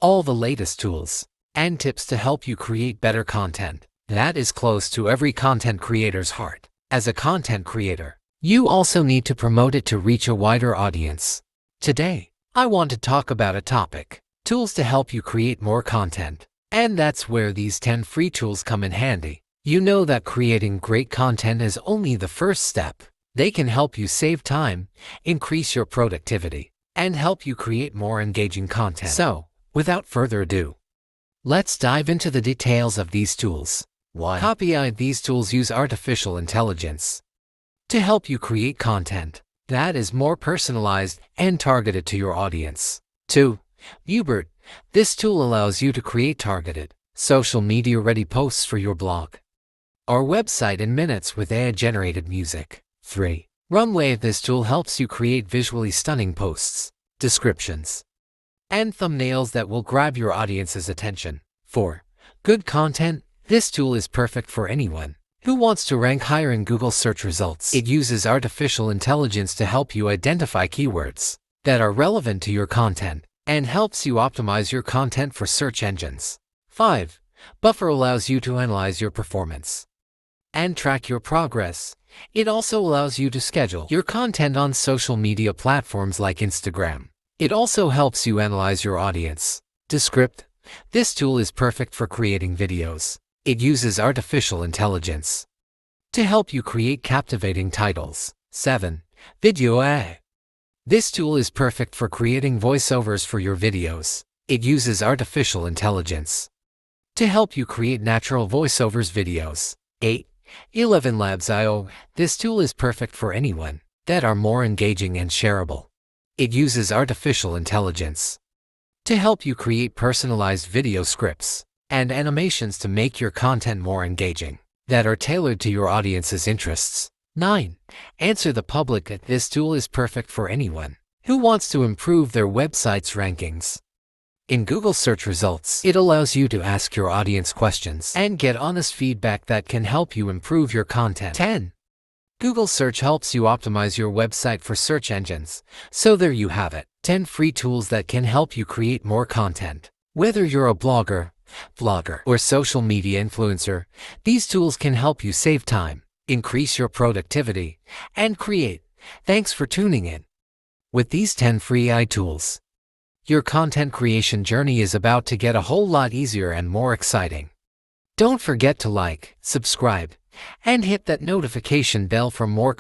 all the latest tools and tips to help you create better content that is close to every content creator's heart. As a content creator, you also need to promote it to reach a wider audience. Today, I want to talk about a topic: tools to help you create more content. And that's where these 10 free tools come in handy. You know that creating great content is only the first step. They can help you save time, increase your productivity, and help you create more engaging content. So, without further ado, let's dive into the details of these tools. 1. Copyright. These tools use artificial intelligence to help you create content that is more personalized and targeted to your audience. 2. Ubert. This tool allows you to create targeted, social media-ready posts for your blog or website in minutes with AI-generated music. 3. Runway. This tool helps you create visually stunning posts, descriptions, and thumbnails that will grab your audience's attention. 4. Good Content. This tool is perfect for anyone who wants to rank higher in Google search results. It uses artificial intelligence to help you identify keywords that are relevant to your content and helps you optimize your content for search engines. 5. Buffer allows you to analyze your performance and track your progress. It also allows you to schedule your content on social media platforms like Instagram. It also helps you analyze your audience. Descript. This tool is perfect for creating videos. It uses artificial intelligence to help you create captivating titles. 7. Video AI. This tool is perfect for creating voiceovers for your videos. It uses artificial intelligence to help you create natural voiceovers videos. 8. 11 Labs.io. This tool is perfect for anyone that are more engaging and shareable. It uses artificial intelligence to help you create personalized video scripts and animations to make your content more engaging that are tailored to your audience's interests. 9. Answer the Public. This tool is perfect for anyone who wants to improve their website's rankings in Google search results. It allows you to ask your audience questions and get honest feedback that can help you improve your content. 10. Google Search helps you optimize your website for search engines. So there you have it. 10 free tools that can help you create more content. Whether you're a blogger, vlogger, or social media influencer, these tools can help you save time, increase your productivity, and create. Thanks for tuning in. With these 10 free AI tools, your content creation journey is about to get a whole lot easier and more exciting. Don't forget to like, subscribe, and hit that notification bell for more